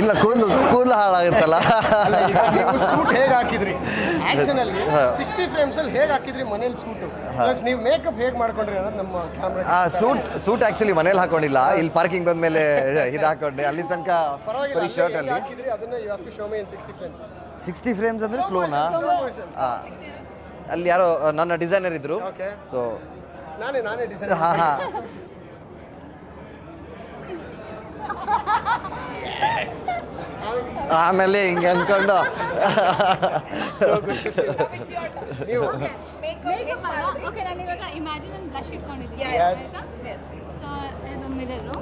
ಇಲ್ಲ ಕೂದಲು ಹಾಳಾಗುತ್ತಲ್ಲ. ಸೂಟ್ ಹೇಗೆ ಹಾಕಿದ್ರಿ ಆಕ್ಷನ್ ಅಲ್ಲಿ 60 ಫ್ರೇಮ್ಸ್ ಅಲ್ಲಿ ಹೇಗೆ ಹಾಕಿದ್ರಿ ಮನೇಲಿ ಸೂಟು ಪ್ಲಸ್ ನೀವು ಮೇಕಪ್ ಹೇಗೆ ಮಾಡ್ಕೊಂಡ್ರಿ ಅನ್ನೋದು ನಮ್ಮ ಕ್ಯಾಮ್ರಾ. ಸೂಟ್ ಆಕ್ಚುಲಿ ಮನೇಲಿ ಹಾಕೊಂಡಿಲ್ಲ, ಇಲ್ಲಿ ಪಾರ್ಕಿಂಗ್ ಬಂದ್ಮೇಲೆ ಇದು ಹಾಕೊಂಡೆ. ಅಲ್ಲಿ ತನಕ ಶರ್ಟ್ ಅಲ್ಲಿ ಹಾಕಿದ್ರಿ ಅದನ್ನ you have to show me in 60 frames. 60 frames ಅಂದ್ರೆ ಸ್ಲೋನಾ? ಅಲ್ಲಿ ಯಾರೋ ನನ್ನ ಡಿಸೈನರ್ ಇದ್ರು, ಸೊ ನಾನೇ ಡಿಸೈನರ್. ಹಾ ಆಮೇಲೆ ಹಿಂಗೆ ಅಂದ್ಕೊಂಡು ಓಕೆ ನಾನು ಇವಾಗ ಇಮ್ಯಾಜಿನ್ ಒಂದು ಬ್ಲಶ್ ಇಟ್ಕೊಂಡಿದ್ದೀನಿ. ಸೊ ಇದು mirror.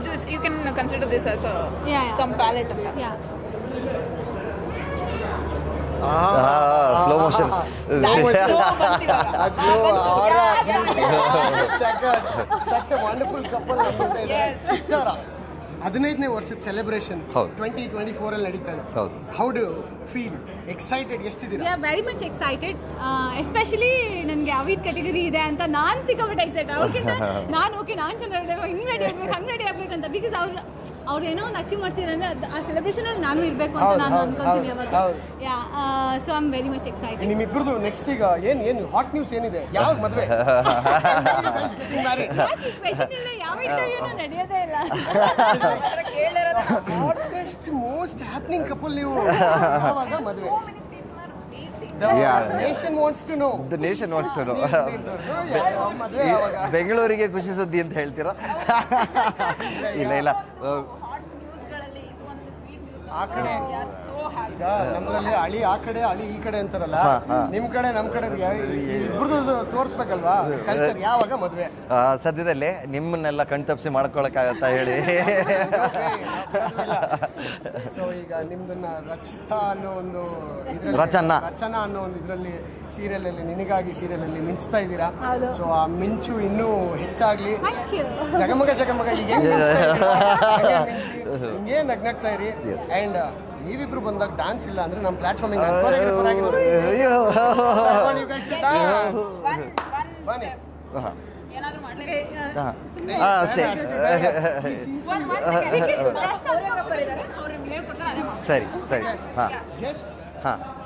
This you can consider this as a some palette. Slow motion. Such a wonderful couple. 15ನೇ ವರ್ಷದ ಸೆಲೆಬ್ರೇಷನ್ 2024 ಅಲ್ಲಿ ನಡೀತಾ ಇದೆ. How do feel? ಎಕ್ಸೈಟೆಡ್ ಎಷ್ಟಿದ್ದೀರಾ? Ya very much excited. Especially ನನಗೆ ಅವಿದ್ ಕ್ಯಾಟಗರಿ ಇದೆ ಅಂತ ನಾನು ಸಿಕ್ಕಾಪಟ್ಟೆ ಎಕ್ಸೈಟೆಡ್. ಅವ್ರಿಗಿಂತ ನಾನು ಚೆನ್ನಾಗಿರ್ಬೇಕು, ಹಿಂಗೆ ರೆಡಿ ಆಗ್ಬೇಕು, ಹಂಗೆ ರೆಡಿ ಆಗ್ಬೇಕು ಅಂತ. ಬಿಕಾಸ್ ಅವ್ರು ಏನೋ ಒಂದು ಅಚೀವ್ ಮಾಡ್ತಿರಂದ್ರೆ ಆ ಸೆಲೆಬ್ರೇಷನಲ್ಲಿ ನಾನು ಇರಬೇಕು ಅಂತ ನಾನು ಅನ್ಕೊಂತೀನಿ ಅವಾಗ. Ya so I am very much excited. ನಿಮ್ಮಿಬ್ಬರದು ನೆಕ್ಸ್ಟ್ ಈಗ ಏನು ಹಾಟ್ ನ್ಯೂಸ್ ಏನಿದೆ? ಯಾವಾಗ ಮದುವೆ? ಕ್ವೆಶ್ಚನ್ ಇಲ್ಲ, ಯಾವ ಇಂಟರ್ವ್ಯೂನು ನಡೆಯೋದೇ ಇಲ್ಲ. ಮೋಸ್ಟ್ ಹ್ಯಾಪನಿಂಗ್ ಕಪಲ್ ನೀವು. ಯಾವಾಗ ಮದುವೆ? Nation wants to know. The nation wants to know. ಬೆಂಗಳೂರಿಗೆ ಖುಷಿ ಸುದ್ದಿ ಅಂತ ಹೇಳ್ತೀರಾ? ಇಲ್ಲ ಆ ಕಡೆ ಈಗ ನಮ್ಮಲ್ಲಿ ಅಳಿ ಆ ಕಡೆ ಅಳಿ ಈ ಕಡೆ ಅಂತಾರಲ್ಲ, ನಿಮ್ ಕಡೆ ನಮ್ ಕಡೆ ಇಬ್ಬರದು ತೋರಿಸ್ಬೇಕಲ್ವಾ ಕಲ್ಚರ್. ಯಾವಾಗ ಮದ್ವೆ? ಸದ್ಯದಲ್ಲೇ ನಿಮ್ಮನ್ನೆಲ್ಲ ಕಣ್ತಪ್ಸಿ ಮಾಡ್ಕೊಳಕ್ಕಾಗತ್ತಾ ಹೇಳಿ. ಸೊ ಈಗ ನಿಮ್ದನ್ನ ರಚಿತಾ ಅನ್ನೋ ಒಂದು ರಚನಾ ಅನ್ನೋ ಒಂದು ಇದರಲ್ಲಿ ಸೀರಿಯಲ್ ಅಲ್ಲಿ ನಿನಗಾಗಿ ಸೀರಿಯಲ್ ಅಲ್ಲಿ ಮಿಂಚ್ತಾ ಇದ್ದೀರಾ. ಸೊ ಆ ಮಿಂಚು ಇನ್ನೂ ಹೆಚ್ಚಾಗ್ಲಿ. ಜಗಮಗ ಈಗ ಹಿಂಗೇ ನಗ್ನಾಗ್ತಾ ಇರಿ. ಅಂಡ್ ನೀವಿಬ್ರು ಬಂದಾಗ ಡಾನ್ಸ್ ಇಲ್ಲ ಅಂದ್ರೆ ನಮ್ಮ ಪ್ಲಾಟ್ಫಾರ್ಮ್ ಬನ್ನಿ. ಸರಿ ಜಸ್ಟ್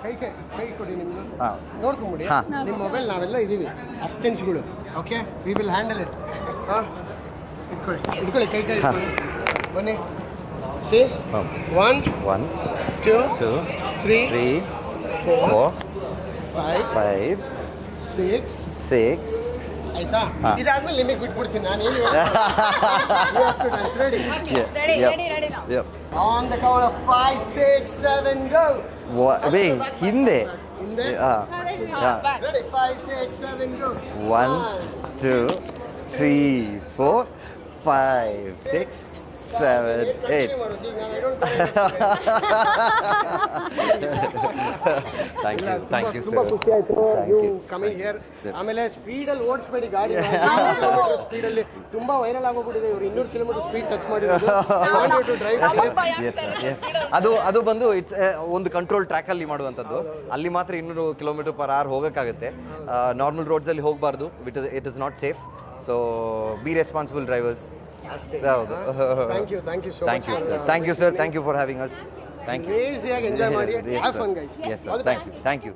ಕೈ ಕೊಡಿ ನಿಮ್ದು, ನೋಡ್ಕೊಂಬಿಡಿ. ನಿಮ್ಮ ಮೊಬೈಲ್ ನಾವೆಲ್ಲ ಇದೀವಿ ಅಸಿಸ್ಟೆಂಟ್ಸ್ಗಳು. Okay, we will handle it. ಇಟ್ಕೊಳ್ಳಿ ಕೈ ಇಟ್ಕೊಳ್ಳಿ. ಬನ್ನಿ. See? 1 2 3 4 5 6 ಆಯ್ತಾ? ಇದಾದ್ಮೇಲೆ ನಿಮಗೆ ಬಿಟ್ಬಿಡ್ತೀನಿ ನಾನು. ಏನು ready on the count of 5 6 7 ಗೋ. ಹಿಂದೆ ready 5 6 7 go. 1 2 3 4 5 6 7 8. Thank you sir. ಖುಷಿ ಆಯ್ತು ನೀವು ಕಮಿಂಗ್ ಹಿಯರ್. ಆಮೇಲೆ ಸ್ಪೀಡಲ್ಲಿ ಓಡಿಸ್ಬೇಡಿ ಗಾಡಿ. ಸ್ಪೀಡಲ್ಲಿ ತುಂಬಾ ವೈರಲ್ ಆಗೋಗ್ಬಿಟ್ಟಿದೆ. ಇವರು 200 ಕಿಲೋಮೀಟರ್ ಸ್ಪೀಡ್ ಟಚ್ ಮಾಡಿರೋದು. ಅದು ಬಂದು ಇಟ್ಸ್ ಒಂದು ಕಂಟ್ರೋಲ್ ಟ್ರ್ಯಾಕ್ ಅಲ್ಲಿ ಮಾಡುವಂಥದ್ದು. ಅಲ್ಲಿ ಮಾತ್ರ 200 km/h ಹೋಗೋಕ್ಕಾಗುತ್ತೆ. ನಾರ್ಮಲ್ ರೋಡ್ಸ್ ಅಲ್ಲಿ ಹೋಗಬಾರ್ದು. It is not safe. So B responsible drivers. Thank you so much. Thank you sir. Thank you for having us. Thank you. Easy ಆಗಿ ಎಂಜಾಯ್ ಮಾಡಿ. Have fun guys. Yes sir. Thank you.